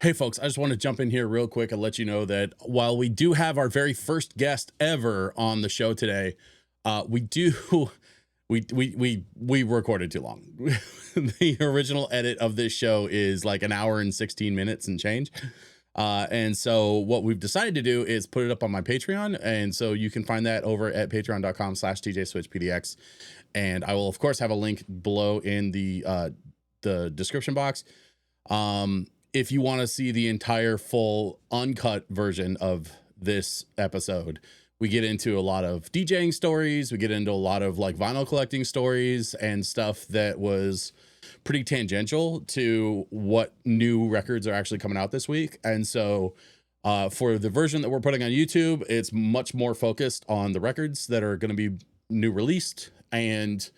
Hey folks, I just want to jump in here real quick and let you know that while we do have our very first guest ever on the show today, we do we recorded too long. The original edit of this show is like an hour and 16 minutes and change. And so what we've decided to do is put it up on my Patreon. And so you can find that over at patreon.com/TJSwitchPDX. And I will of course have a link below in the description box. If you want to see the entire full uncut version of this episode, we get into a lot of DJing stories. We get into a lot of like vinyl collecting stories and stuff that was pretty tangential to what new records are actually coming out this week. And so for the version that we're putting on YouTube, it's much more focused on the records that are going to be new released. And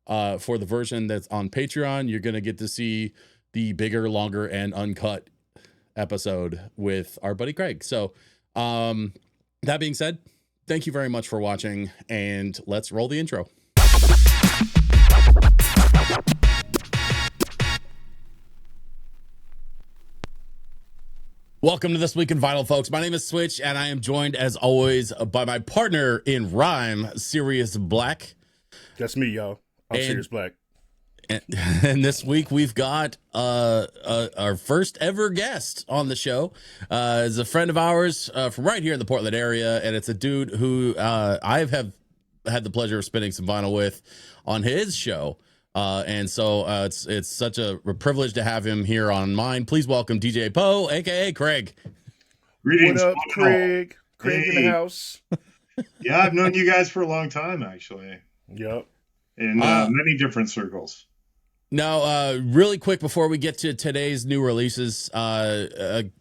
for the version that's on Patreon, you're going to get to see the bigger, longer, and uncut episode with our buddy Craig. So that being said, thank you very much for watching, and let's roll the intro. Welcome to This Week in Vinyl, folks. My name is Switch, and I am joined, as always, by my partner in rhyme, Cerius Blaq. That's me, y'all. I'm Cerius Blaq. And this week we've got our first ever guest on the show. Is a friend of ours from right here in the Portland area, and it's a dude who I have had the pleasure of spinning some vinyl with on his show. And so it's such a privilege to have him here on mine. Please welcome DJ Poe, aka Craig. Greetings. What up, Craig? Craig in the house. Yeah, I've known you guys for a long time, actually. Yep. In many different circles. Now, really quick before we get to today's new releases, Craig,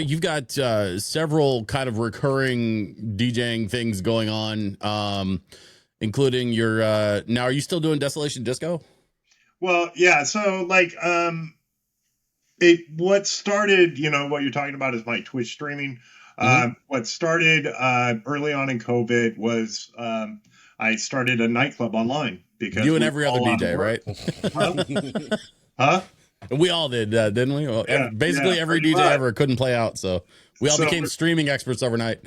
you've got several kind of recurring DJing things going on, including your now, are you still doing Desolation Disco? Well, yeah. So, like, what started, what you're talking about is my Twitch streaming. What started early on in COVID was I started a nightclub online. Because you and every other DJ, right? Huh? We all did, didn't we? Well, yeah, basically every DJ ever couldn't play out, so we all became streaming experts overnight.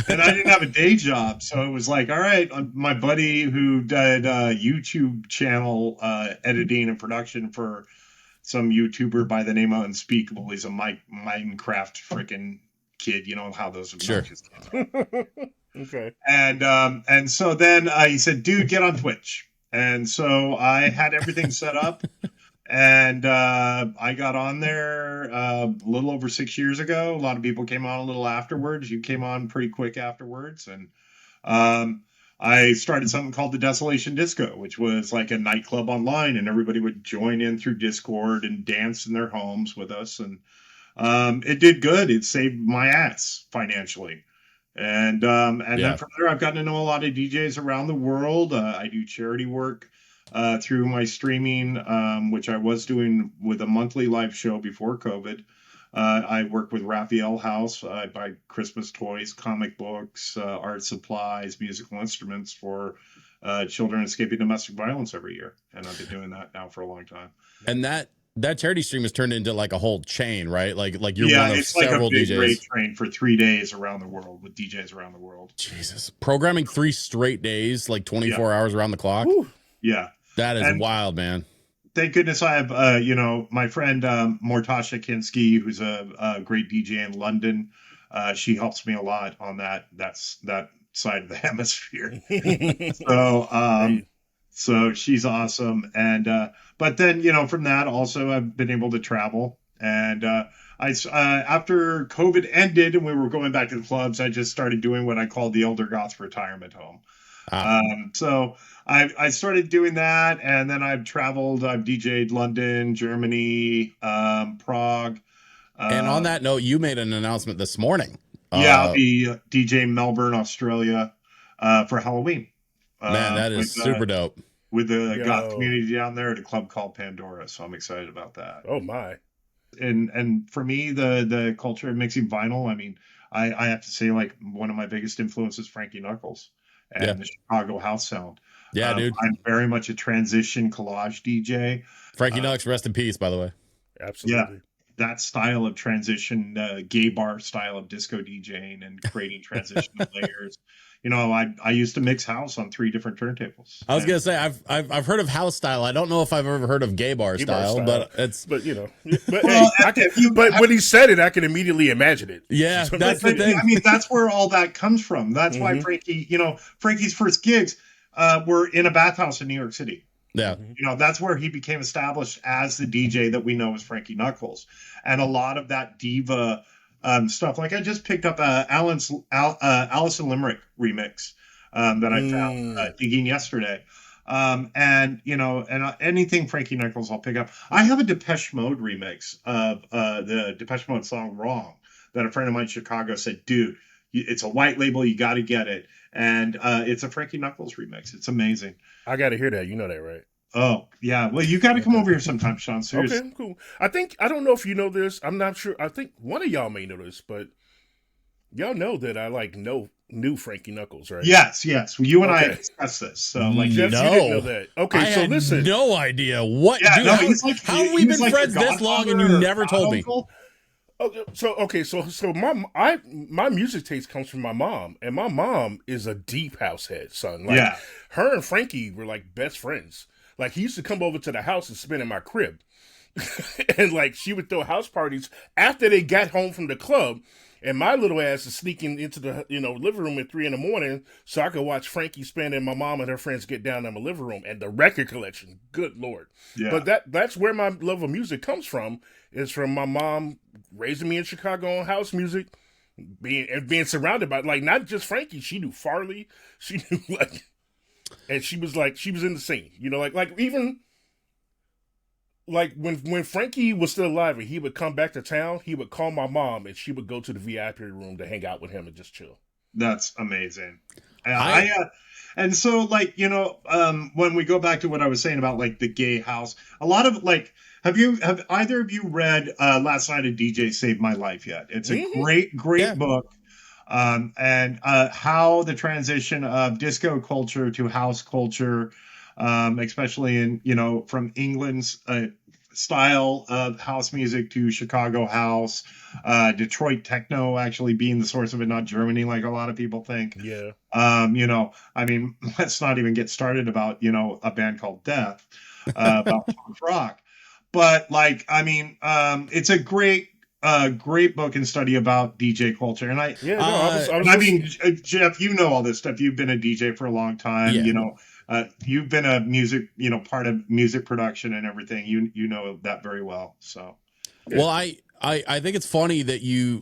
And I didn't have a day job, so it was like, all right, my buddy who did YouTube channel editing and production for some YouTuber by the name of Unspeakable. He's a Minecraft freaking kid, you know how those obnoxious kids are. Okay. And so then he said, dude, get on Twitch. And so I had everything set up, and I got on there a little over 6 years ago. A lot of people came on a little afterwards. You came on pretty quick afterwards. And I started something called the Desolation Disco, which was like a nightclub online, and everybody would join in through Discord and dance in their homes with us. And it did good. It saved my ass financially. And then from there, I've gotten to know a lot of DJs around the world. I do charity work through my streaming, which I was doing with a monthly live show before COVID. I work with Raphael House. I buy Christmas toys, comic books, art supplies, musical instruments for children escaping domestic violence every year. And I've been doing that now for a long time. And that charity stream has turned into like a whole chain, right? Like you're one of several like a big DJs. Rate train for 3 days around the world with DJs around the world. Jesus, programming 3 straight days, like 24 hours around the clock. Woo. Yeah, that is wild, man. Thank goodness I have, my friend Mortasha Kinski, who's a great DJ in London. She helps me a lot on that side of the hemisphere. So she's awesome. And, but then, from that also I've been able to travel, and, after COVID ended and we were going back to the clubs, I just started doing what I called the Elder Goths retirement home. So I started doing that, and then I've traveled, I've DJ'd London, Germany, Prague. And on that note, you made an announcement this morning. I'll be DJing Melbourne, Australia, for Halloween. Man, that is super dope. With the goth community down there at a club called Pandora. So I'm excited about that. Oh my. And for me, the culture of mixing vinyl, I mean, I have to say, like, one of my biggest influences, Frankie Knuckles and the Chicago house sound. Yeah, dude. I'm very much a transition collage DJ. Frankie Knuckles, rest in peace, by the way. Absolutely. that style of transition, gay bar style of disco DJing and creating transitional layers. You know, I used to mix house on 3 different turntables. I was gonna say I've heard of house style. I don't know if I've ever heard of gay bar style, but it's you know. But Well, hey, but when he said it, I can immediately imagine it. yeah, So that's the thing. I mean, that's where all that comes from. That's why Mhm. Frankie, you know, Frankie's first gigs were in a bathhouse in New York City. Yeah, You know, that's where he became established as the DJ that we know as Frankie Knuckles. And a lot of that diva stuff, like I just picked up Alice in Limerick remix that I found digging yesterday. And, you know, and anything Frankie Knuckles I'll pick up. I have a Depeche Mode remix of the Depeche Mode song Wrong that a friend of mine in Chicago said, dude, it's a white label, you got to get it. And it's a Frankie Knuckles remix. It's amazing. I got to hear that. You know that, right? Oh, yeah. Well, you got to come over here sometime, Sean. Seriously. Okay, cool. I don't know if you know this. I'm not sure. I think one of y'all may know this, but y'all know that I knew Frankie Knuckles, right? Yes. You and I Okay. discussed this. So, like, Jeff, No. you didn't know that. Okay, I so had listen. no idea what. yeah, dude, no, how, he's like, how have we been like friends your this long and godfather you or never told me? goduncle? So my music taste comes from my mom, and my mom is a deep house head, son. Like, Yeah. her and Frankie were like best friends. Like, he used to come over to the house and spend in my crib, and like she would throw house parties after they got home from the club. And my little ass is sneaking into the living room at 3 a.m. so I could watch Frankie spend and my mom and her friends get down in my living room and the record collection. Good Lord. Yeah. But that's where my love of music comes from, is from my mom raising me in Chicago on house music, being surrounded by, like, not just Frankie. She knew Farley. She knew, like, and she was in the scene, like even like when Frankie was still alive and he would come back to town, he would call my mom and she would go to the VIP room to hang out with him and just chill. That's amazing. And so, like, when we go back to what I was saying about like the gay house, a lot of like, have either of you read Last Night a DJ Saved My Life yet? It's a great book. And how the transition of disco culture to house culture, especially in, from England's style of house music to Chicago house, Detroit techno actually being the source of it, not Germany, like a lot of people think. Yeah. I mean, let's not even get started about, a band called Death, about punk rock. But like, I mean, it's a great book and study about DJ culture. And I mean, Jeff, you know all this stuff. You've been a DJ for a long time. Yeah. You've been a music, part of music production and everything. You know that very well. So, well, I think it's funny that you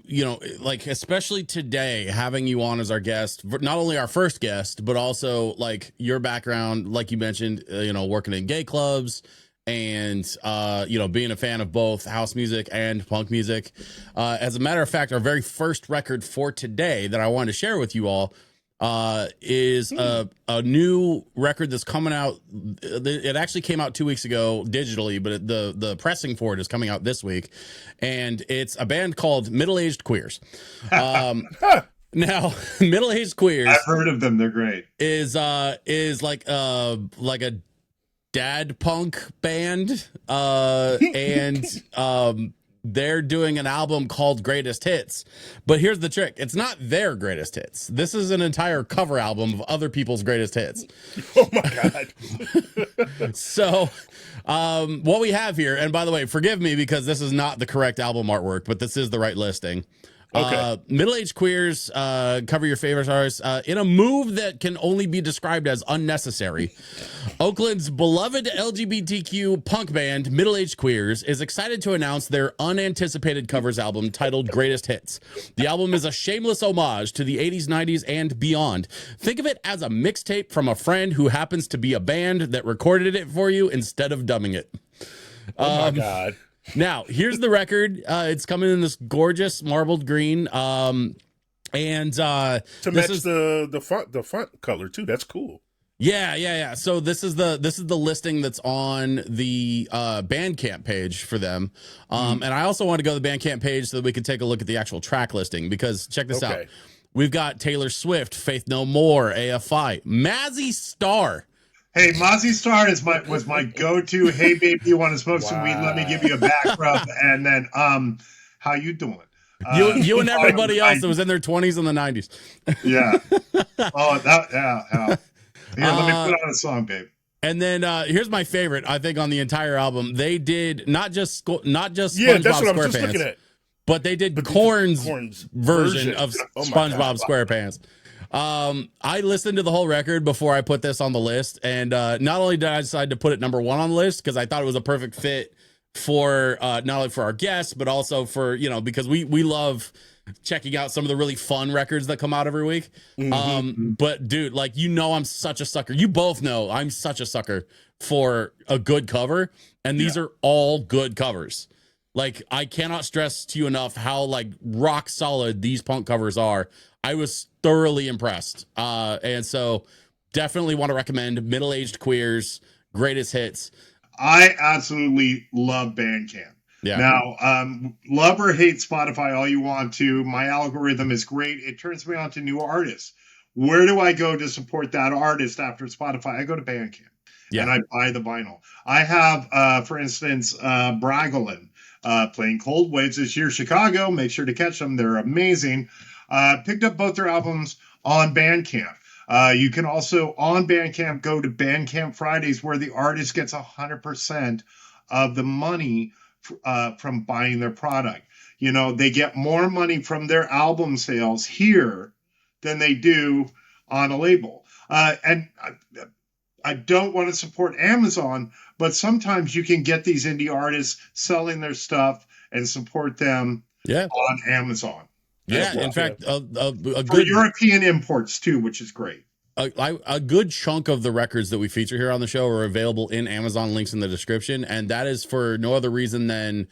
like, especially today, having you on as our guest, not only our first guest, but also like your background, like you mentioned, working in gay clubs and, being a fan of both house music and punk music. As a matter of fact, our very first record for today that I wanted to share with you all is a new record that's coming out. It actually came out 2 weeks ago digitally, but the pressing for it is coming out this week, and it's a band called Middle Aged Queers. Now, Middle Aged Queers, I've heard of them. They're great. Is like a dad punk band, and they're doing an album called Greatest Hits. But here's the trick. It's not their greatest hits. This is an entire cover album of other people's greatest hits. Oh my God. So what we have here, and by the way, forgive me because this is not the correct album artwork, but this is the right listing. Okay. Middle-aged Queers, cover your favorite artists, in a move that can only be described as unnecessary. Oakland's beloved LGBTQ punk band, Middle-aged Queers, is excited to announce their unanticipated covers album titled Greatest Hits. The album is a shameless homage to the 80s, 90s, and beyond. Think of it as a mixtape from a friend who happens to be a band that recorded it for you instead of dumbing it. Oh my God. Now, here's the record. It's coming in this gorgeous marbled green. To match the font color too. That's cool. Yeah. So this is the listing that's on the Bandcamp page for them. And I also want to go to the Bandcamp page so that we can take a look at the actual track listing, because check this out. We've got Taylor Swift, Faith No More, AFI, Mazzy Star, Hey, Mozzie Star was my go-to. Hey, baby, you want to smoke some weed? Let me give you a back rub. And then, how you doing? You and everybody else that was in their 20s and the 90s. Yeah. Oh, yeah. Here, let me put on a song, babe. And then here's my favorite. I think on the entire album, they did not just SpongeBob that's what I was just looking SquarePants, at. but they did Korn's version of SpongeBob SquarePants. I listened to the whole record before I put this on the list, and not only did I decide to put it number 1 on the list because I thought it was a perfect fit for not only for our guests but also for, you know, because we love checking out some of the really fun records that come out every week. But dude, like, you know, I'm such a sucker. You both know I'm such a sucker for a good cover, and these are all good covers. Like, I cannot stress to you enough how like rock solid these punk covers are. I was thoroughly impressed. And so definitely want to recommend Middle-Aged Queers, Greatest Hits. I absolutely love Bandcamp. Yeah. Now, love or hate Spotify all you want to. My algorithm is great. It turns me on to new artists. Where do I go to support that artist after Spotify? I go to Bandcamp and I buy the vinyl. I have, for instance, Bragolin playing Cold Waves this year, Chicago. Make sure to catch them. They're amazing. Picked up both their albums on Bandcamp. You can also, on Bandcamp, go to Bandcamp Fridays, where the artist gets 100% of the money from buying their product. You know, they get more money from their album sales here than they do on a label. And I don't want to support Amazon, but sometimes you can get these indie artists selling their stuff and support them on Amazon. Yeah, in fact, a for good European imports too, which is great. A good chunk of the records that we feature here on the show are available in Amazon, links in the description, and that is for no other reason than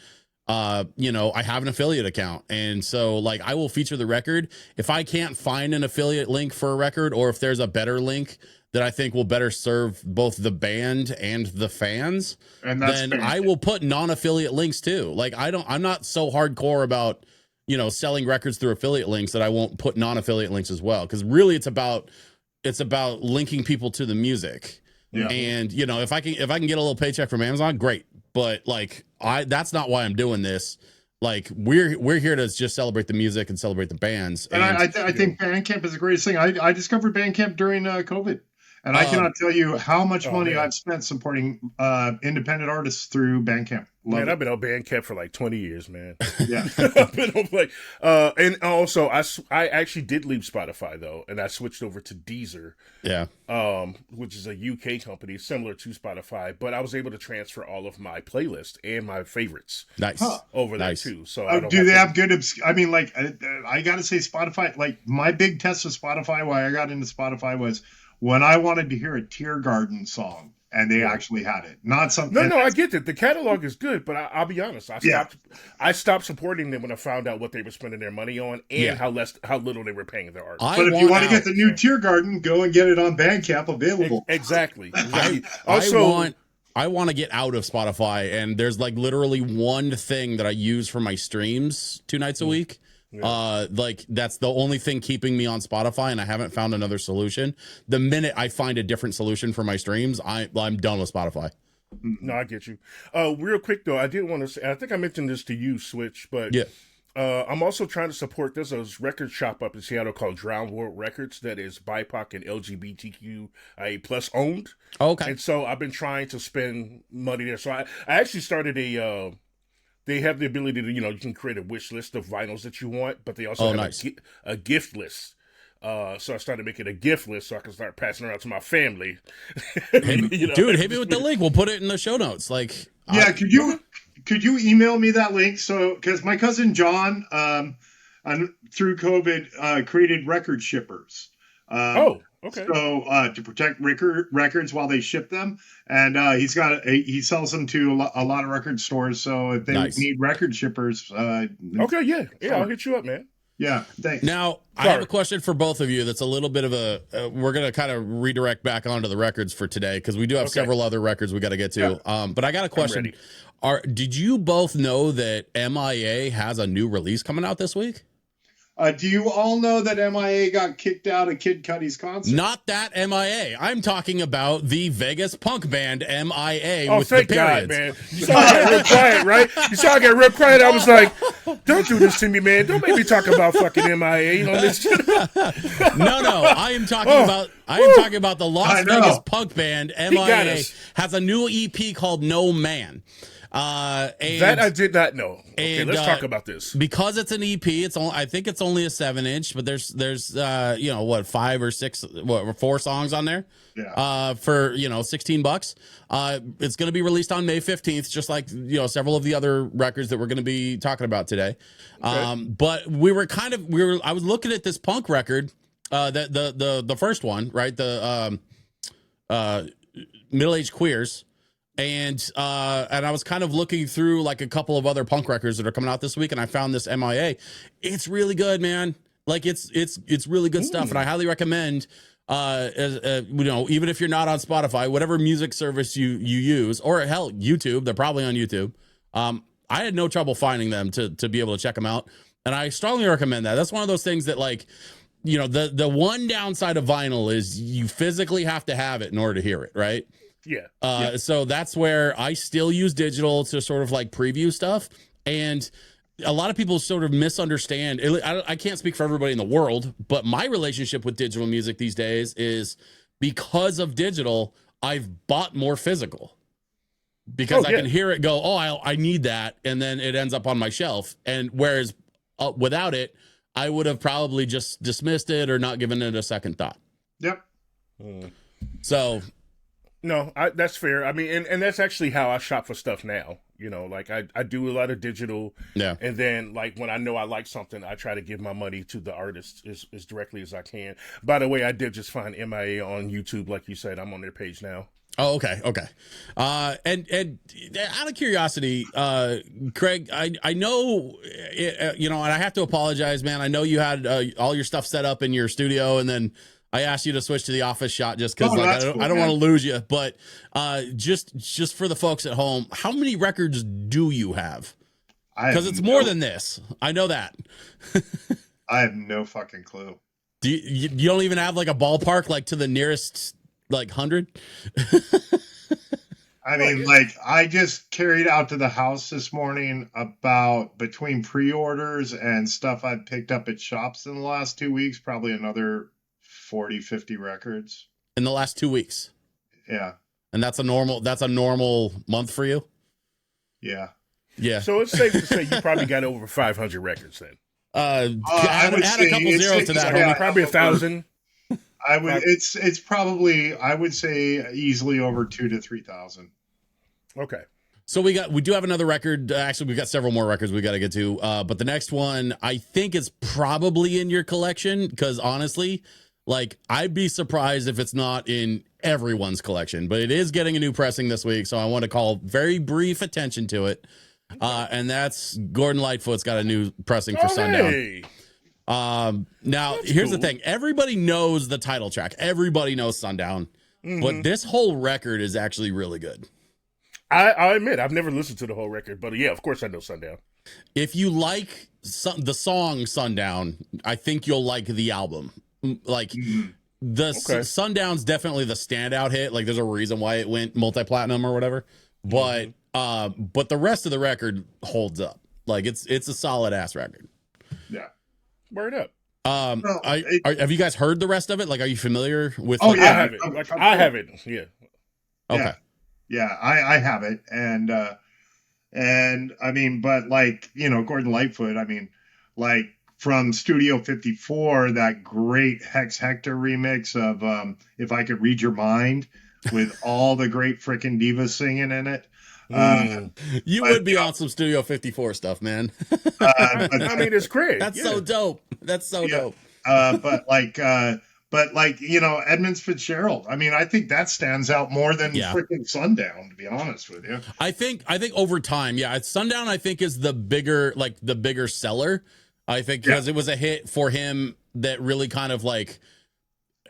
you know, I have an affiliate account, and so like I will feature the record. If I can't find an affiliate link for a record, or if there's a better link that I think will better serve both the band and the fans, and then I will put non-affiliate links too. Like I'm not so hardcore about, you know, selling records through affiliate links that I won't put non-affiliate links as well, because really it's about linking people to the music. And you know, if I can get a little paycheck from Amazon, great, but like that's not why I'm doing this. Like we're here to just celebrate the music and celebrate the bands. And I think Bandcamp is the greatest thing. I discovered Bandcamp during COVID. And I cannot tell you how much money I've spent supporting independent artists through Bandcamp. Man, I've been on Bandcamp for like 20 years, man. Yeah. I've been on like, and also I actually did leave Spotify though, and I switched over to Deezer. Yeah. Which is a UK company similar to Spotify, but I was able to transfer all of my playlist and my favorites over there too. So do they have good? I mean, like I got to say, Spotify. Like my big test of Spotify, why I got into Spotify was when I wanted to hear a Tear Garden song, and they actually had it. Not something. No, I get that. The catalog is good, but I'll be honest. I stopped supporting them when I found out what they were spending their money on and how little they were paying their artists. But if you want to get the new Tear Garden, go and get it on Bandcamp available. Exactly. I want to get out of Spotify, and there's like literally one thing that I use for my streams 2 nights a week. Like that's the only thing keeping me on Spotify, and I haven't found another solution. The minute I find a different solution for my streams, I'm done with Spotify. No, I get you. Real quick though, I did want to say, I think I mentioned this to you, Switch, but I'm also trying to support. There's a record shop up in Seattle called Drown World Records that is BIPOC and LGBTQIA plus owned. Okay, and so I've been trying to spend money there. So I actually started they have the ability to, you know, you can create a wish list of vinyls that you want, but they also have a gift list. So I started making a gift list so I can start passing around to my family. You know? Dude, hit me with the link. We'll put it in the show notes. Like, could you email me that link? So, because my cousin John, through COVID, created record shippers. Okay. So to protect records while they ship them, and he sells them to a lot of record stores. So if they need record shippers, I'll hit you up, man. Yeah, thanks. Now I have a question for both of you. That's a little bit of a. We're gonna kind of redirect back onto the records for today because we do have several other records we got to get to. Yeah. But I got a question. Did you both know that MIA has a new release coming out this week? Do you all know that MIA got kicked out of Kid Cudi's concert? Not that MIA. I'm talking about the Vegas punk band MIA Oh, with the thank periods. God, man. You saw I got real quiet, right? You saw I got real quiet. I was like, don't do this to me, man. Don't make me talk about fucking MIA on this shit. No. I am talking about the Las Vegas punk band MIA has a new EP called No Man. And that I did not know. Okay, and, let's talk about this. Because it's an EP. I think it's only a 7-inch, but there's 5 or 6, 4 songs on there. Yeah. For $16. It's going to be released on May 15th, just like several of the other records that we're going to be talking about today. Okay. But I was looking at this punk record, the first one, right? The Middle-Aged Queers. And I was kind of looking through like a couple of other punk records that are coming out this week, and I found this MIA. It's really good, man. Like it's really good stuff, and I highly recommend. Even if you're not on Spotify, whatever music service you use, or hell, YouTube, they're probably on YouTube. I had no trouble finding them to be able to check them out, and I strongly recommend that. That's one of those things that the one downside of vinyl is you physically have to have it in order to hear it, right? Yeah. So that's where I still use digital to sort of like preview stuff. And a lot of people sort of misunderstand. I can't speak for everybody in the world, but my relationship with digital music these days is because of digital, I've bought more physical because I can hear it go, oh, I need that. And then it ends up on my shelf. And whereas without it, I would have probably just dismissed it or not given it a second thought. Yep. So... No, that's fair. I mean, and that's actually how I shop for stuff now. Like I do a lot of digital. Yeah. And then like when I know I like something, I try to give my money to the artist as directly as I can. By the way, I did just find MIA on YouTube, like you said. I'm on their page now. Oh, okay. And out of curiosity, Craig, I know, and I have to apologize, man. I know you had all your stuff set up in your studio, and then I asked you to switch to the office shot just because I don't want to lose you. But just for the folks at home, how many records do you have? Because it's more than this. I know that. I have no fucking clue. Do you don't even have like a ballpark, like to the nearest like 100? I mean, like I just carried out to the house this morning about between pre-orders and stuff I've picked up at shops in the last 2 weeks, probably another 40, 50 records in the last 2 weeks. Yeah. And that's a normal month for you? Yeah. So it's safe to say you probably got over 500 records then. Add a couple zeros to that. Yeah, probably 1,000. It's probably, I would say, easily over 2,000 to 3,000. Okay. So we do have another record. Actually, we've got several more records we got to get to. But the next one I think is probably in your collection because honestly, like I'd be surprised if it's not in everyone's collection. But it is getting a new pressing this week, so I want to call very brief attention to it. And that's Gordon Lightfoot's got a new pressing for Sundown. Hey. Now here's the thing. Everybody knows the title track. Everybody knows Sundown. But this whole record is actually really good. I admit, I've never listened to the whole record, but yeah, of course I know Sundown. If you like the song Sundown, I think you'll like the album. Like Sundown's definitely the standout hit. Like there's a reason why it went multi-platinum or whatever. But the rest of the record holds up. Like it's a solid ass record. Yeah. Word up. Have you guys heard the rest of it? Like, are you familiar with? Oh, yeah, I have it. Like, I have it. Yeah. Okay. Yeah, I have it, and I mean, but like Gordon Lightfoot. I mean, like from Studio 54, that great Hex Hector remix of "If I Could Read Your Mind" with all the great freaking divas singing in it. You would be on some Studio 54 stuff, man. I mean, it's great. That's so dope. That's so dope. But Edmonds Fitzgerald. I mean, I think that stands out more than freaking Sundown, to be honest with you. I think over time, Sundown I think is the bigger seller. I think because it was a hit for him that really kind of like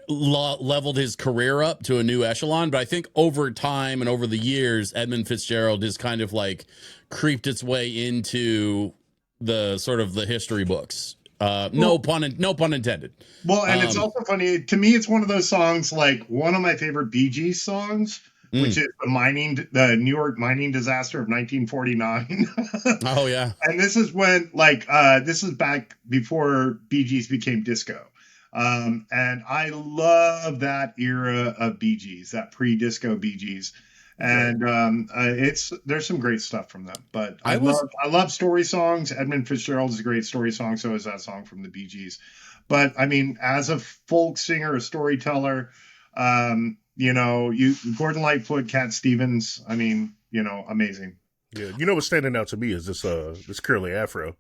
leveled his career up to a new echelon. But I think over time and over the years, Edmund Fitzgerald has kind of like creeped its way into the sort of the history books. No pun intended. Well, and it's also funny to me. It's one of those songs, like one of my favorite Bee Gees songs, which is the New York mining disaster of 1949. Oh yeah, and this is when this is back before Bee Gees became disco. And I love that era of Bee Gees, that pre-disco Bee Gees. And there's some great stuff from them. But I love story songs. Edmund Fitzgerald is a great story song. So is that song from the Bee Gees. But I mean, as a folk singer, a storyteller, Gordon Lightfoot, Cat Stevens. I mean, amazing. Yeah, what's standing out to me is this curly afro.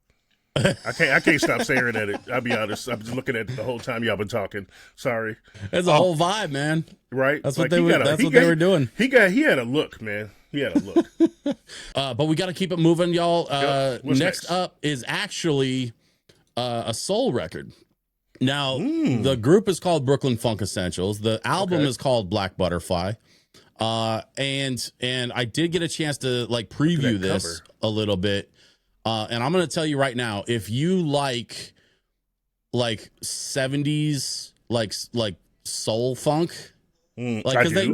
I can't stop staring at it. I'll be honest. I'm just looking at it the whole time y'all been talking. Sorry. It's a whole vibe, man. Right? That's what they were doing. He had a look, man. He had a look. But we got to keep it moving, y'all. Next up is actually a soul record. Now, the group is called Brooklyn Funk Essentials. The album is called Black Butterfly. And I did get a chance to preview this a little bit. And I'm going to tell you right now, if you like 70s, like soul funk, because they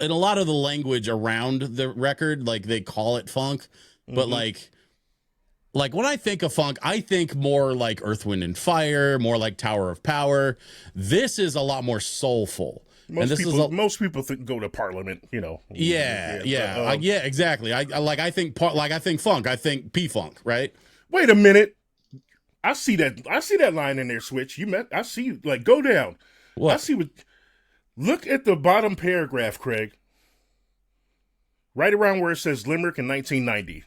in a lot of the language around the record, they call it funk, but like when I think of funk, I think more like Earth, Wind and Fire, more like Tower of Power. This is a lot more soulful. Most people go to Parliament, Yeah, exactly. I think funk. I think P-funk, right? Wait a minute. I see that line in there, Switch. I see go down. What? I see look at the bottom paragraph, Craig. Right around where it says Limerick in 1990.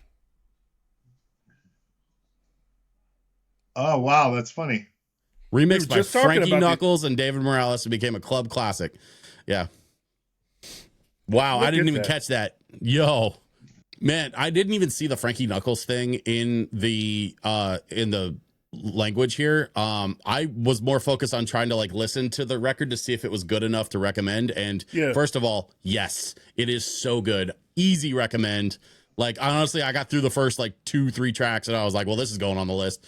Oh, wow, that's funny. Remixed by Frankie Knuckles and David Morales. It became a club classic. Yeah. Wow, I didn't even catch that. Yo. Man, I didn't even see the Frankie Knuckles thing in the language here. I was more focused on trying to listen to the record to see if it was good enough to recommend. And first of all, yes, it is so good. Easy recommend. Honestly, I got through the first 2-3 tracks and I was like, well, this is going on the list.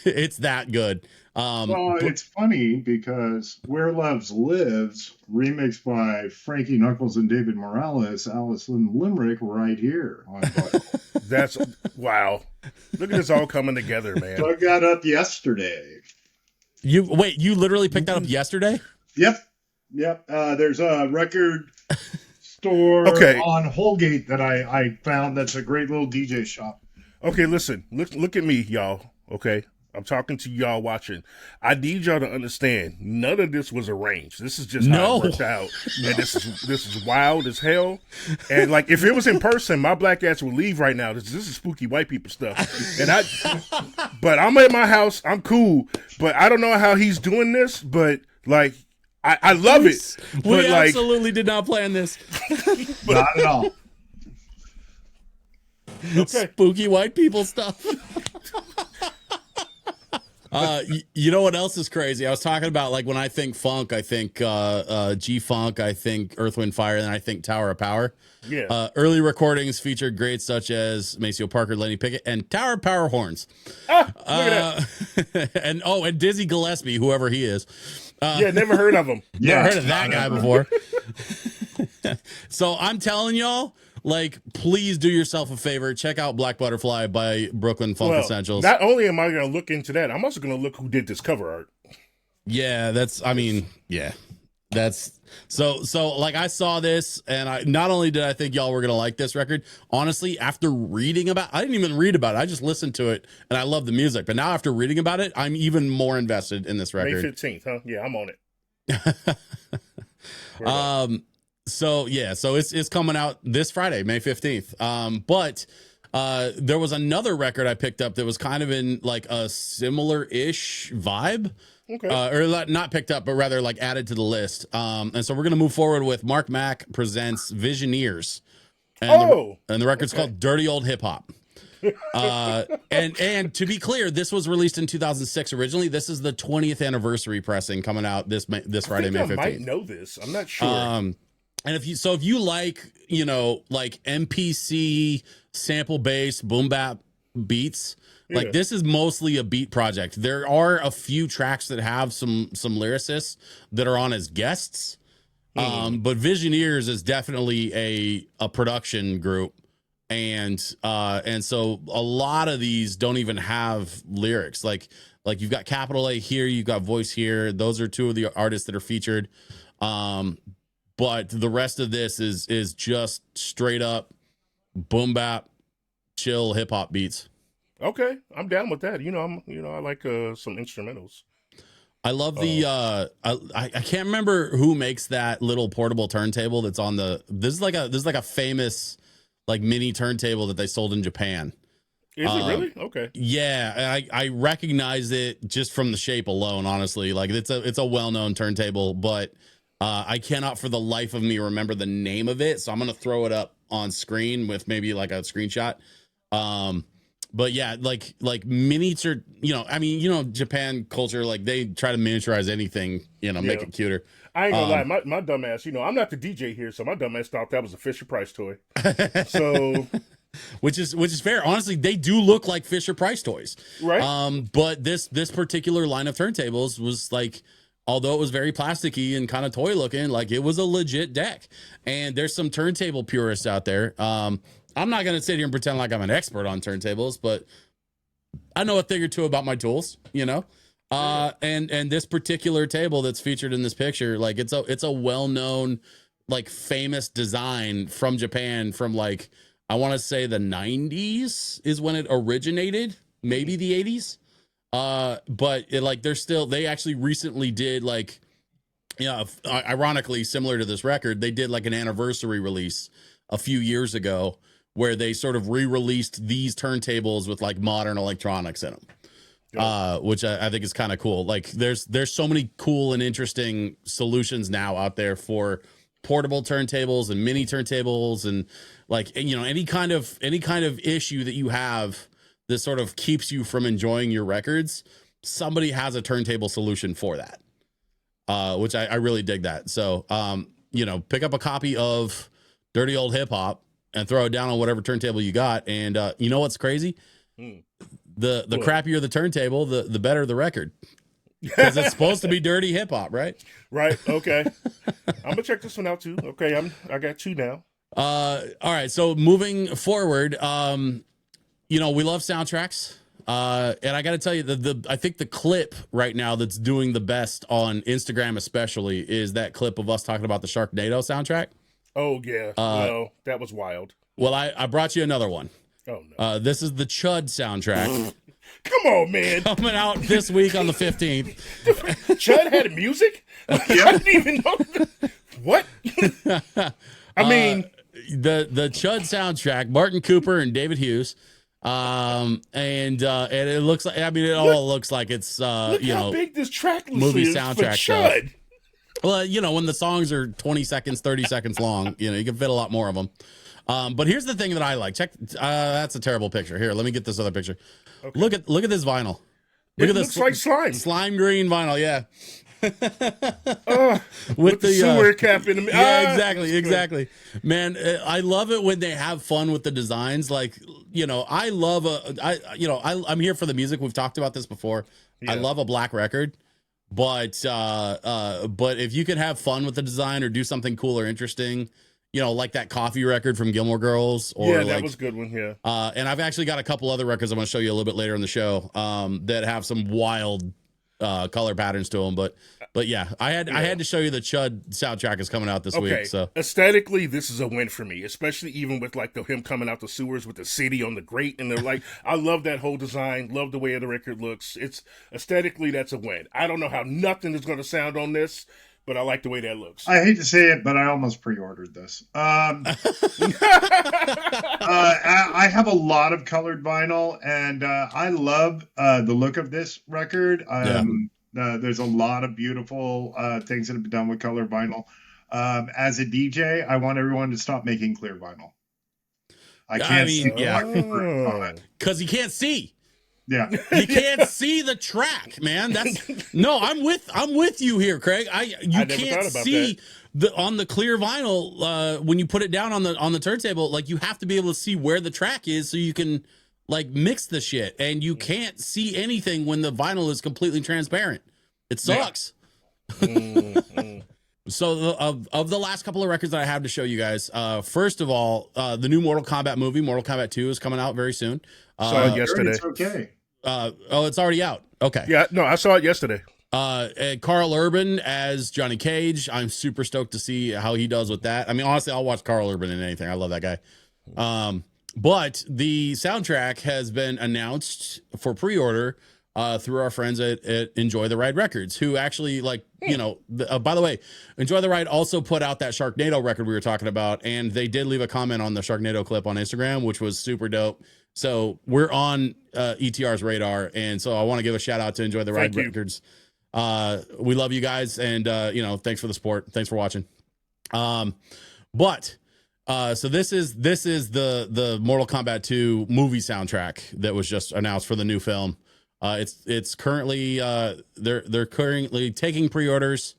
It's that good. Well, it's funny because Where Loves Lives, remixed by Frankie Knuckles and David Morales, Allison Limerick, right here. That's wow. Look at this all coming together, man. Dug that up yesterday. You literally picked that up yesterday? Yep. There's a record store on Holgate that I found that's a great little DJ shop. Okay, listen. Look at me, y'all. Okay? I'm talking to y'all watching. I need y'all to understand, none of this was arranged. This is just how it worked out. And this is wild as hell. And if it was in person, my black ass would leave right now. This is spooky white people stuff. But I'm at my house. I'm cool. But I don't know how he's doing this. But I love it. We absolutely did not plan this. Not at all. Okay. Spooky white people stuff. You know what else is crazy? I was talking about when I think funk, I think G-funk, I think Earth, Wind, Fire, and then I think Tower of Power. Yeah. Early recordings featured greats such as Maceo Parker, Lenny Pickett, and Tower of Power horns. Look at that. and Dizzy Gillespie, whoever he is. Never heard of him. Never heard of that guy before. So I'm telling y'all, please do yourself a favor. Check out Black Butterfly by Brooklyn Funk Essentials. Not only am I going to look into that, I'm also going to look who did this cover art. Yeah, that's so I saw this and I not only did I think y'all were going to like this record, honestly, after reading about, I didn't even read about it. I just listened to it and I love the music. But now after reading about it, I'm even more invested in this record. May 15th, huh? Yeah, I'm on it. So it's coming out this Friday, May 15th. But there was another record I picked up that was kind of in a similar-ish vibe. Okay. Or not picked up, but rather added to the list. And so we're going to move forward with Mark Mack presents Visioneers. And the record's called Dirty Old Hip Hop. And to be clear, this was released in 2006 originally. This is the 20th anniversary pressing coming out this Friday, May 15th. I might know this. I'm not sure. And if you like MPC sample bass boom bap beats. Yeah. Like this is mostly a beat project. There are a few tracks that have some lyricists that are on as guests. But Visioneers is definitely a production group. And so a lot of these don't even have lyrics. Like you've got Capital A here, you've got Voice here. Those are two of the artists that are featured. But the rest of this is just straight up boom bap, chill hip hop beats. Okay, I'm down with that. I like some instrumentals. I love the I can't remember who makes that little portable turntable that's on the this is like a famous like mini turntable that they sold in Japan. Is it really? Okay. Yeah, I recognize it just from the shape alone, honestly. Like it's a well-known turntable, but I cannot for the life of me remember the name of it, so I'm going to throw it up on screen with maybe like a screenshot. But yeah, like miniature, Japan culture, like they try to miniaturize anything, make it cuter. I ain't gonna lie, my dumb ass, I'm not the DJ here, so my dumb ass thought that was a Fisher Price toy. So which is fair. Honestly, they do look like Fisher Price toys. Right. But this particular line of turntables was like, although it was very plasticky and kind of toy looking, like it was a legit deck. And there's some turntable purists out there. I'm not going to sit here and pretend like I'm an expert on turntables, but I know a thing or two about my tools, and this particular table that's featured in this picture, like it's a well-known, like famous design from Japan from like, I want to say the 90s is when it originated, maybe the 80s. But they actually recently did like, ironically similar to this record, they did like an anniversary release a few years ago where they sort of re-released these turntables with like modern electronics in them, which I think is kind of cool. Like there's so many cool and interesting solutions now out there for portable turntables and mini turntables and like, any kind of issue that you have that sort of keeps you from enjoying your records. Somebody has a turntable solution for that, which I really dig that. So, pick up a copy of Dirty Old Hip Hop and throw it down on whatever turntable you got. And you know what's crazy? The crappier the turntable, the better the record. Because it's supposed to be dirty hip hop, right? Right. Okay. I'm gonna check this one out too. Okay, I got two now. All right. So moving forward, we love soundtracks. And I got to tell you, I think the clip right now that's doing the best on Instagram, especially, is that clip of us talking about the Sharknado soundtrack. Oh yeah, no, that was wild. Well, I brought you another one. Oh no, this is the Chud soundtrack. Come on, man! Coming out this week on the 15th. Chud had music. I didn't even know. What? I mean, the Chud soundtrack. Martin Cooper and David Hughes. And it looks like, it all looks like it's look how big this track movie is soundtrack for Chud. Stuff. Well, when the songs are 20 seconds, 30 seconds long, you can fit a lot more of them. But here's the thing that I like. Check. That's a terrible picture. Here, let me get this other picture. Okay. Look at this vinyl. Look at this. Looks like slime. Slime green vinyl. Yeah. With the sewer cap in the yeah, exactly. Man, I love it when they have fun with the designs. Like, I love I'm here for the music. We've talked about this before. Yeah. I love a black record. But if you could have fun with the design or do something cool or interesting, like that coffee record from Gilmore Girls, or that was a good one. Yeah. And I've actually got a couple other records I'm going to show you a little bit later in the show, that have some wild color patterns to them. But yeah, I had to show you the Chud soundtrack is coming out this week. So aesthetically, this is a win for me, especially even with like him coming out the sewers with the city on the grate, and they're like, I love that whole design, love the way the record looks. It's aesthetically, that's a win. I don't know how nothing is going to sound on this, but I like the way that looks. I hate to say it, but I almost pre-ordered this. I have a lot of colored vinyl, and I love the look of this record. There's a lot of beautiful things that have been done with colored vinyl. As a DJ, I want everyone to stop making clear vinyl. Because you can't see. Yeah, you can't see the track, man. I'm with you here, Craig. You can't see on the clear vinyl when you put it down on the turntable. Like, you have to be able to see where the track is so you can like mix the shit, and you can't see anything when the vinyl is completely transparent. It sucks. So of the last couple of records that I have to show you guys, first of all, the new Mortal Kombat movie, Mortal Kombat 2, is coming out very soon. Saw it yesterday. It's okay. Oh, it's already out. Okay. Yeah, no, I saw it yesterday. And Carl Urban as Johnny Cage. I'm super stoked to see how he does with that. I mean, honestly, I'll watch Carl Urban in anything. I love that guy. But the soundtrack has been announced for pre-order through our friends at Enjoy the Ride Records, who actually, like, you know, by the way, Enjoy the Ride also put out that Sharknado record we were talking about, and they did leave a comment on the Sharknado clip on Instagram, which was super dope. So we're on ETR's radar, and so I want to give a shout out to Enjoy the Ride Records. We love you guys, and you know, thanks for the support. Thanks for watching. So this is the Mortal Kombat 2 movie soundtrack that was just announced for the new film. It's currently they're currently taking pre-orders,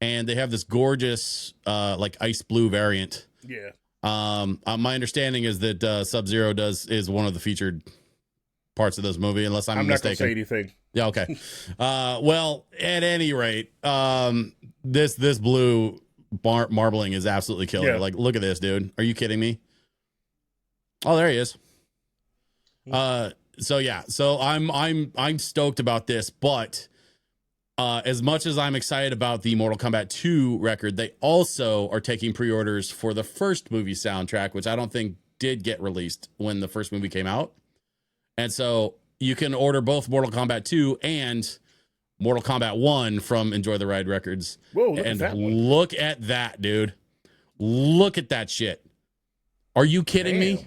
and they have this gorgeous like ice blue variant. Yeah. My understanding is that Sub-Zero is one of the featured parts of this movie, unless I'm mistaken. Not gonna say anything. Yeah, okay. Well, at any rate, this blue marbling is absolutely killer. Yeah. Like, look at this, dude. Are you kidding me? Oh, there he is. So yeah, so I'm stoked about this, but as much as I'm excited about the Mortal Kombat 2 record, they also are taking pre-orders for the first movie soundtrack, which I don't think did get released when the first movie came out. And so you can order both Mortal Kombat 2 and Mortal Kombat 1 from Enjoy the Ride Records. Whoa, look at that, dude. Look at that shit. Are you kidding me?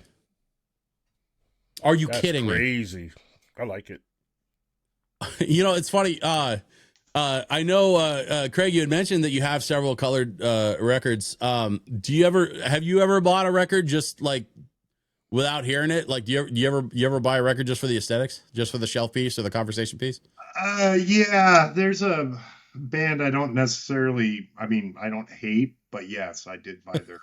Are you kidding me? Crazy. I like it. You know, it's funny. I know, Craig, you had mentioned that you have several colored records. Have you ever bought a record just like without hearing it? Like, do you ever buy a record just for the aesthetics, just for the shelf piece or the conversation piece? Yeah, there's a band I don't hate, but yes, I did buy their.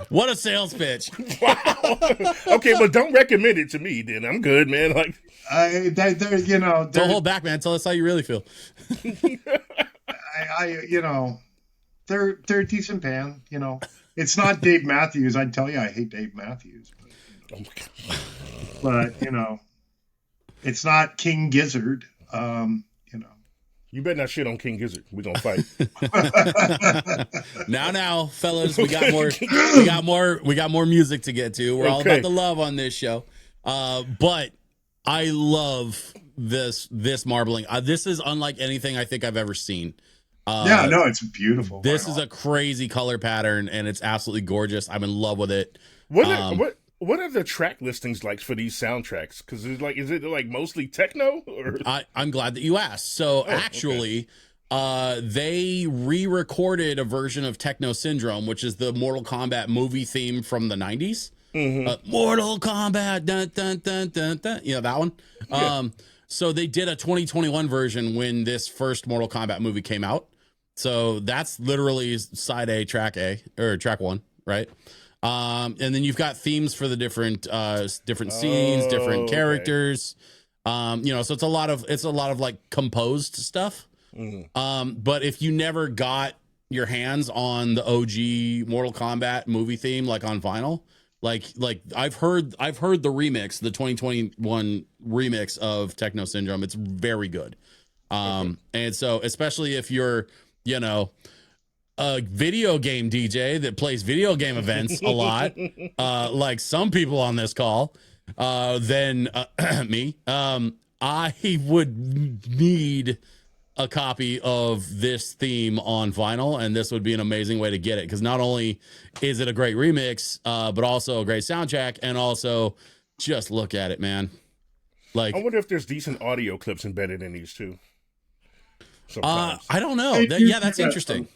What a sales pitch! Wow. Okay, but don't recommend it to me. Then I'm good, man. Like, don't hold back, man. Tell us how you really feel. They're a decent band. You know, it's not Dave Matthews. I'd tell you, I hate Dave Matthews. But you know, it's not King Gizzard. You better not shit on King Gizzard. We're gonna fight. Now, fellas, we got more music to get to. We're all about the love on this show. But I love this marbling. This is unlike anything I think I've ever seen. It's beautiful. This is a crazy color pattern, and it's absolutely gorgeous. I'm in love with it. What are the track listings like for these soundtracks? Because is it mostly techno? Or? I'm glad that you asked. So they re-recorded a version of Techno Syndrome, which is the Mortal Kombat movie theme from the 90s. Mm-hmm. Mortal Kombat, dun, dun, dun, dun, dun. You know that one? Yeah. So they did a 2021 version when this first Mortal Kombat movie came out. So that's literally side A, track one, right? And then you've got themes for the different scenes, different characters. So it's a lot of like composed stuff. Mm-hmm. But if you never got your hands on the OG Mortal Kombat movie theme, like on vinyl, like I've heard the remix, the 2021 remix of Techno Syndrome. It's very good. And so especially if you're, a video game DJ that plays video game events a lot, like some people on this call, then me, I would need a copy of this theme on vinyl, and this would be an amazing way to get it, because not only is it a great remix, but also a great soundtrack, and also just look at it, man. Like, I wonder if there's decent audio clips embedded in these too. I don't know. That's interesting.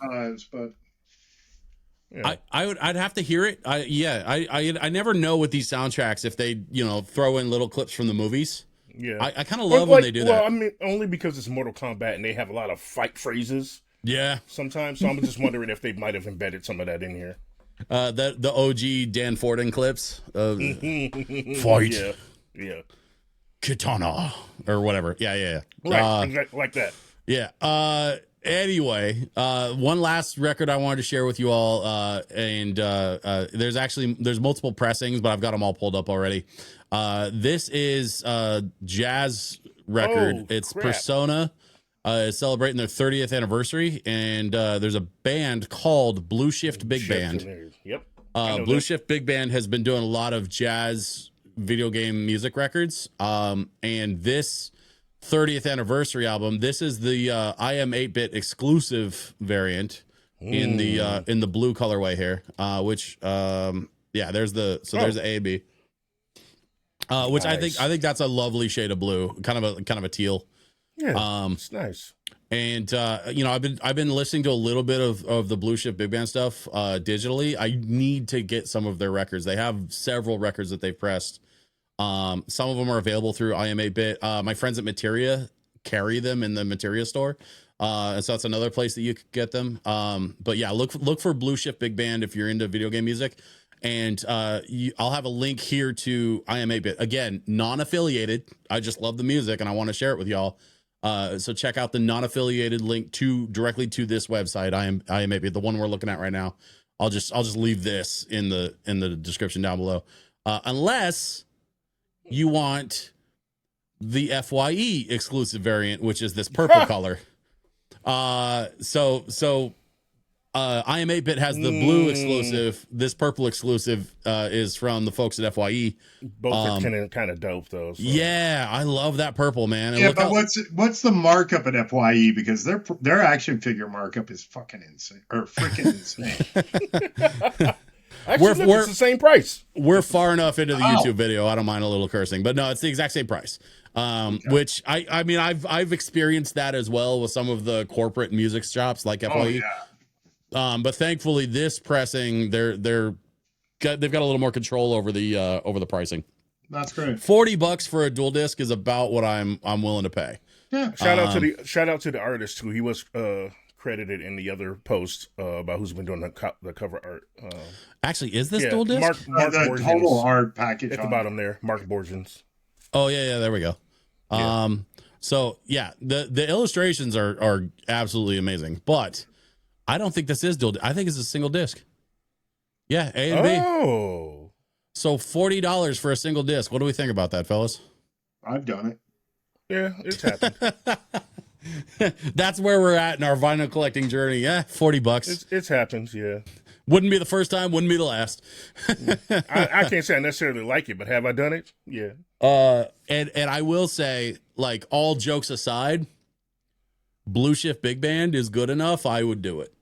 But I'd have to hear it. I never know with these soundtracks if they throw in little clips from the movies. Yeah, I kind of love when they do that. Well, I mean, only because it's Mortal Kombat and they have a lot of fight phrases. Yeah, sometimes. So I'm just wondering if they might have embedded some of that in here. the OG Dan Forden clips of fight. Yeah. Katana or whatever. Yeah. Right. Exactly like that. Yeah. Anyway, one last record I wanted to share with you all. And there's multiple pressings, but I've got them all pulled up already. This is a jazz record. Oh, it's crap. Persona. Is celebrating their 30th anniversary, and there's a band called Blueshift Big Band. Yep. Blueshift Big Band has been doing a lot of jazz video game music records. And this 30th anniversary album, this is the I Am 8-bit exclusive variant in the blue colorway here. There's the A and B. Which Nice. I think that's a lovely shade of blue, kind of a teal. Yeah, it's nice. And I've been listening to a little bit of the Blueshift Big Band stuff digitally. I need to get some of their records. They have several records that they've pressed. Some of them are available through I Am 8-bit. My friends at Materia carry them in the Materia store. And so that's another place that you could get them. But yeah, look for Blueshift Big Band if you're into video game music. And I'll have a link here to I Am 8-bit. Again, non-affiliated. I just love the music and I want to share it with y'all. So check out the non-affiliated link directly to this website. I am 8-bit, the one we're looking at right now. I'll just leave this in the description down below. Unless you want the FYE exclusive variant, which is this purple color. I Am 8-bit has the blue exclusive. This purple exclusive is from the folks at FYE. Both are kind of dope though. So. Yeah, I love that purple, man. And yeah, but what's the markup at FYE? Because their action figure markup is fucking insane, or freaking insane. Actually, it's the same price. We're far enough into the YouTube video. I don't mind a little cursing, but no, it's the exact same price. Okay. Which I mean, I've experienced that as well with some of the corporate music shops like FYE. Oh, yeah. But thankfully, this pressing, they've got a little more control over the pricing. That's great. $40 for a dual disc is about what I'm willing to pay. Yeah. Shout out to the artist too. He was credited in the other post about who's been doing the cover art. Actually, is this dual disc? Mark the total art package at the bottom there. Mark Borgens. Oh yeah, there we go. Yeah. So yeah, the illustrations are absolutely amazing, but I don't think this is dual. I think it's a single disc. Yeah, A and B. Oh. So $40 for a single disc. What do we think about that, fellas? I've done it. Yeah, it's happened. That's where we're at in our vinyl collecting journey. Yeah, $40. It's happened, yeah. Wouldn't be the first time, wouldn't be the last. I can't say I necessarily like it, but have I done it? Yeah. And I will say, like, all jokes aside, Blueshift Big Band is good enough. I would do it.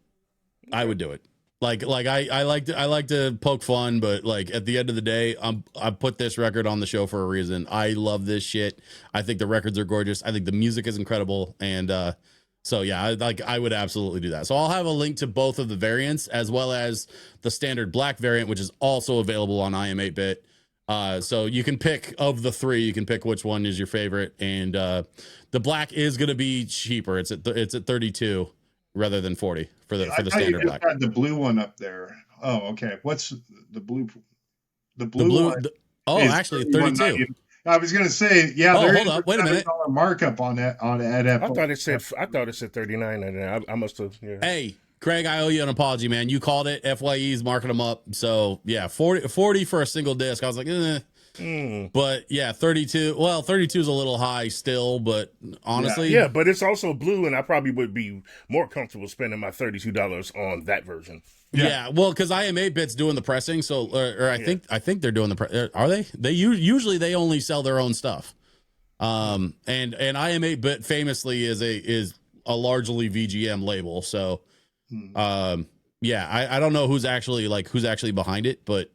I would do it. Like I like to poke fun, but like at the end of the day, I put this record on the show for a reason. I love this shit. I think the records are gorgeous. I think the music is incredible, and so yeah, I would absolutely do that. So I'll have a link to both of the variants as well as the standard black variant, which is also available on I Am 8-bit. So you can pick of the three. You can pick which one is your favorite, and the black is going to be cheaper. It's at 32 rather than 40 for the standard black. Had the blue one up there. Oh, okay. What's the blue? The blue one. Actually, 32. I was going to say, yeah. Oh, hold up. Wait a minute. Markup on that I thought it said 39, and I must have. Yeah. Hey, Craig, I owe you an apology, man. You called it. FYE's marking them up. So yeah, 40 for a single disc. I was like, But yeah, 32. Well, 32 is a little high still, but honestly, yeah, but it's also blue, and I probably would be more comfortable spending my $32 on that version. Yeah, well, because I Am 8-bit's doing the pressing, so I think they're doing are they? They usually they only sell their own stuff. And I Am 8-bit famously is a largely VGM label, so yeah, I don't know who's actually behind it, but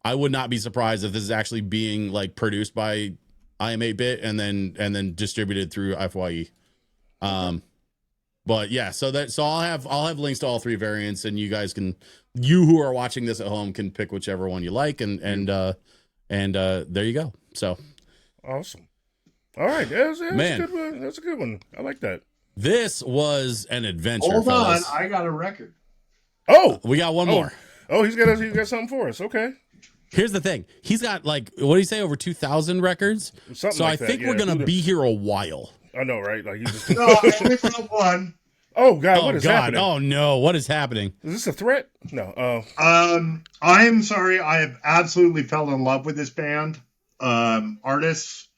I would not be surprised if this is actually being like produced by I Am 8-bit and then distributed through FYE. But yeah, so I'll have links to all three variants, and you guys you who are watching this at home can pick whichever one you like, and there you go. So awesome. All right, that's a good one. That's a good one. I like that. This was an adventure. Hold fellas. on, I got a record. Oh, we got one more. Oh, he's got something for us. Okay. Here's the thing. He's got like, what do you say, over 2,000 records? Something so like I that, think yeah. we're going to be here a while. I know, right? Like you just. No, I only found one. Oh God, Oh, what is God. happening? Oh, no. What is happening? Is this a threat? No. I'm sorry. I have absolutely fell in love with this band. Artists.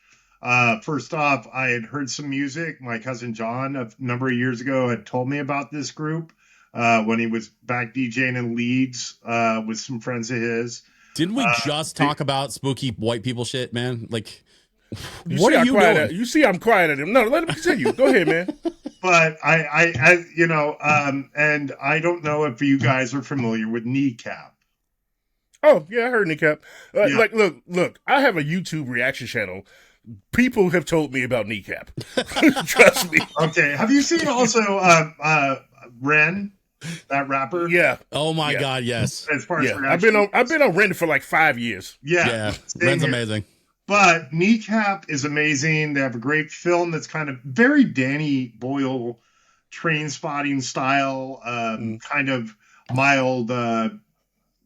First off, I had heard some music. My cousin John, a number of years ago, had told me about this group when he was back DJing in Leeds with some friends of his. Didn't we just talk about spooky white people shit, man? Like, You what see are how you quiet doing? You see I'm quiet at him. No, let him continue. Go ahead, man. But I and I don't know if you guys are familiar with Kneecap. Oh yeah, I heard Kneecap. Yeah. Like, look. I have a YouTube reaction channel. People have told me about Kneecap. Trust me. Okay. Have you seen also Ren, that rapper? Yeah. Oh, my Yeah. God, yes. As far as Yeah. reaction. I've been on Reddit for like 5 years. Yeah, same Ren's here. amazing. But Kneecap is amazing. They have a great film that's kind of very Danny Boyle train spotting style, kind of mild,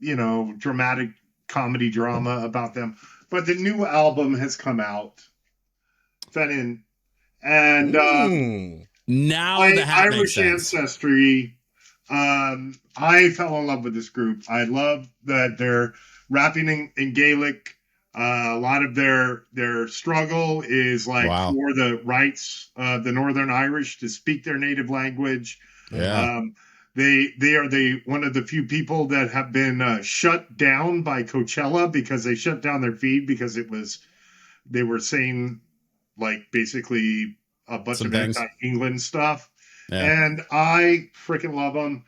dramatic comedy drama about them. But the new album has come out. Fenin. And Now my the hat makes Irish sense. ancestry, I fell in love with this group. I love that they're rapping in Gaelic. A lot of their struggle is like Wow. for the rights of the Northern Irish to speak their native language. Yeah. They are one of the few people that have been shut down by Coachella because they shut down their feed because they were saying like basically a bunch Some of things. anti-England stuff. Yeah. And I freaking love them.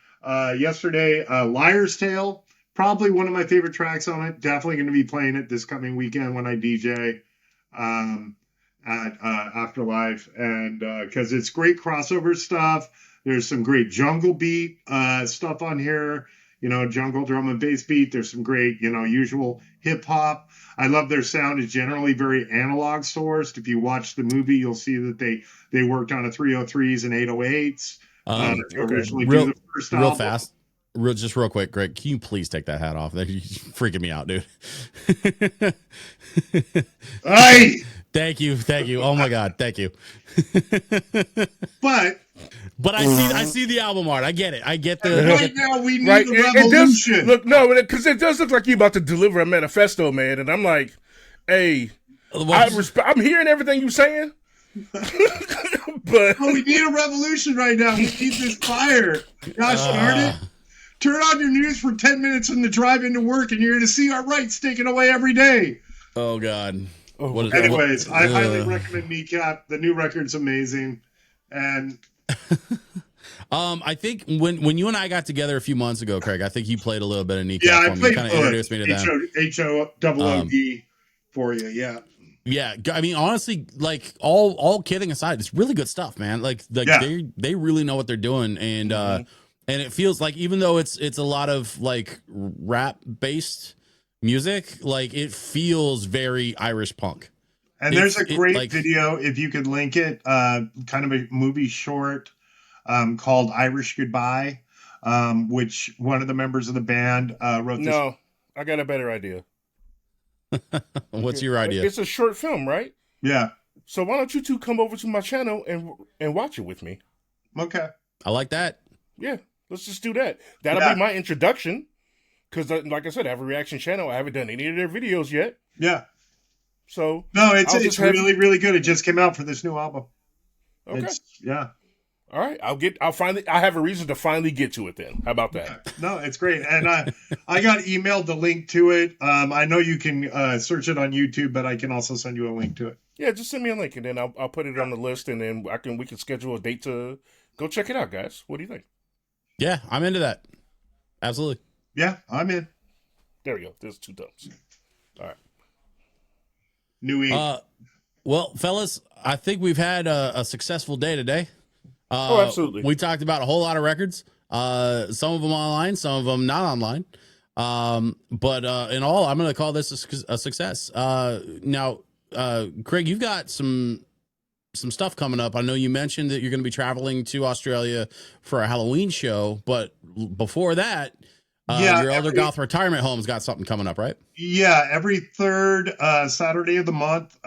Yesterday, Liar's Tale, probably one of my favorite tracks on it. Definitely going to be playing it this coming weekend when I DJ at Afterlife. And because it's great crossover stuff. There's some great jungle beat stuff on here. Jungle drum and bass beat. There's some great, usual hip hop. I love their sound is generally very analog sourced. If you watch the movie, you'll see that they worked on a 303s and 808s. Originally do the first real album. fast. Just real quick, Greg, can you please take that hat off? You're freaking me out, dude. Hey! Thank you. Oh my God, thank you. But I see the album art. I get it. I get the. right now we need Right. a It does revolution. look because it does look like you're about to deliver a manifesto, man. And I'm like, hey, I'm hearing everything you're saying. But we need a revolution right now. We need this fire. Gosh darn it. Turn on your news for 10 minutes on the drive into work and you're going to see our rights taken away every day. Oh God. Anyways, I highly recommend Kneecap. The new record's amazing. And I think when you and I got together a few months ago, Craig, I think you played a little bit of Kneecap yeah, I for me. played You kind of introduced me to them. H-O-O-D for you, yeah. Yeah, I mean, honestly, like all kidding aside, it's really good stuff, man. Like they really know what they're doing, and it feels like even though it's a lot of like rap based music, like it feels very Irish punk. And there's a great video if you could link it, kind of a movie short called Irish Goodbye, which one of the members of the band wrote. No, I got a better idea. What's your idea? It's a short film, right? Yeah. So why don't you two come over to my channel and watch it with me? Okay. I like that. Yeah, let's just do that. That'll be my introduction. Because, like I said, I have a reaction channel. I haven't done any of their videos yet. Yeah. So no, it's really, really good. It just came out for this new album. Okay. Yeah. All right. I have a reason to finally get to it then. How about that? No, it's great. And I got emailed the link to it. I know you can search it on YouTube, but I can also send you a link to it. Yeah, just send me a link and then I'll put it on the list and then we can schedule a date to go check it out, guys. What do you think? Yeah, I'm into that. Absolutely. Yeah, I'm in. There we go. There's 2 thumbs. All right. New week. Well, fellas, I think we've had a successful day today. Absolutely. We talked about a whole lot of records. Some of them online, some of them not online. But in all, I'm going to call this a success. Now, Craig, you've got some stuff coming up. I know you mentioned that you're going to be traveling to Australia for a Halloween show, but before that, Your Elder Goth retirement home's got something coming up, right? Yeah, every third Saturday of the month.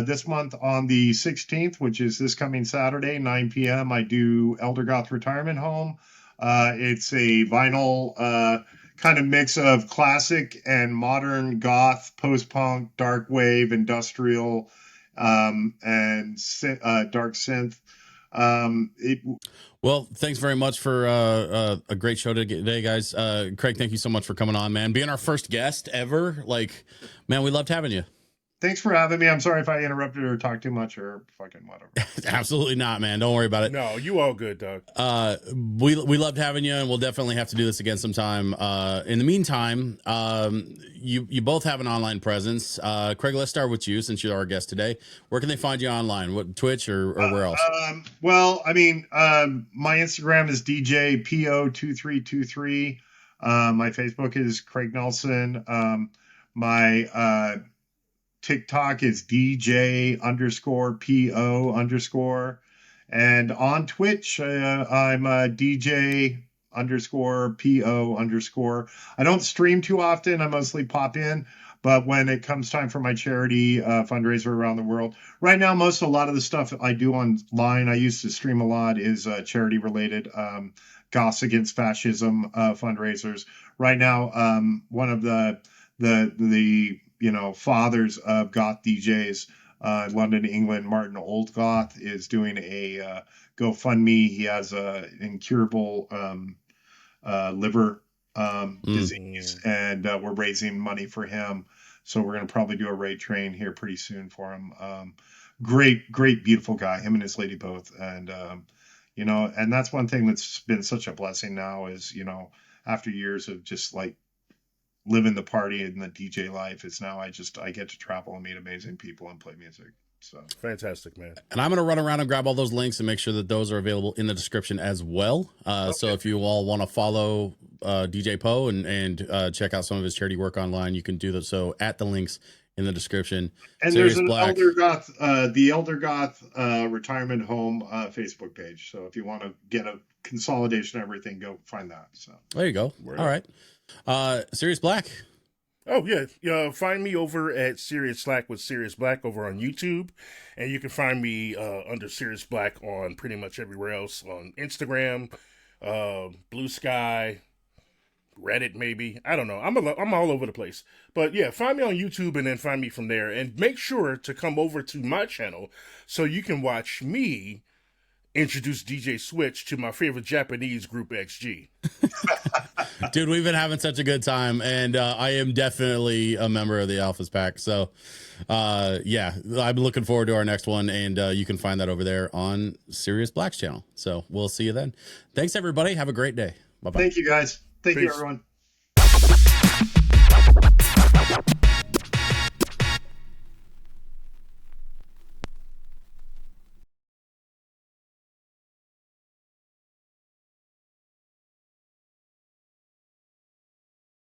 This month on the 16th, which is this coming Saturday, 9 p.m., I do Elder Goth Retirement Home. It's a vinyl kind of mix of classic and modern goth, post-punk, dark wave, industrial, and dark synth. Well, thanks very much for a great show today, guys. Craig, thank you so much for coming on, man. Being our first guest ever. Like, man, we loved having you. Thanks for having me. I'm sorry if I interrupted or talked too much or fucking whatever. Absolutely not, man. Don't worry about it. No, you all good, Doug. We loved having you, and we'll definitely have to do this again sometime. In the meantime, you both have an online presence. Craig, let's start with you since you're our guest today. Where can they find you online? What, Twitch or where else? Well, I mean, my Instagram is DJPO2323. My Facebook is Craig Nelson. My TikTok is DJ_PO_. And on Twitch, I'm DJ_PO_. I don't stream too often. I mostly pop in. But when it comes time for my charity fundraiser around the world, right now, a lot of the stuff I do online, I used to stream a lot, is charity related, Goths Against Fascism fundraisers. Right now, one of the fathers of goth DJs, London, England, Martin Oldgoth, is doing a GoFundMe. He has an incurable liver disease, and we're raising money for him. So we're going to probably do a raid train here pretty soon for him. Great, beautiful guy, him and his lady both. And, and that's one thing that's been such a blessing now is, after years of just like living the party and the DJ life, is now I get to travel and meet amazing people and play music. So fantastic, man. And I'm going to run around and grab all those links and make sure that those are available in the description as well. Okay. So if you all want to follow DJ Poe and check out some of his charity work online, you can do that. So at the links in the description. And Cerius there's an Blaq. the Elder Goth Retirement Home Facebook page. So if you want to get a consolidation of everything, go find that. So there you go. All right. Cerius Blaq. Oh yeah, find me over at Cerius Blaq with Cerius Blaq over on YouTube, and you can find me under Cerius Blaq on pretty much everywhere else, on Instagram, Blue Sky, Reddit maybe. I don't know. I'm all over the place. But yeah, find me on YouTube and then find me from there, and make sure to come over to my channel so you can watch me introduce DJ Switch to my favorite Japanese group, XG. Dude, we've been having such a good time, and I am definitely a member of the Alphas Pack. So, yeah, I'm looking forward to our next one, and you can find that over there on Cerius Blaq's channel. So we'll see you then. Thanks, everybody. Have a great day. Bye-bye. Thank you, guys. Thank Peace. you, everyone.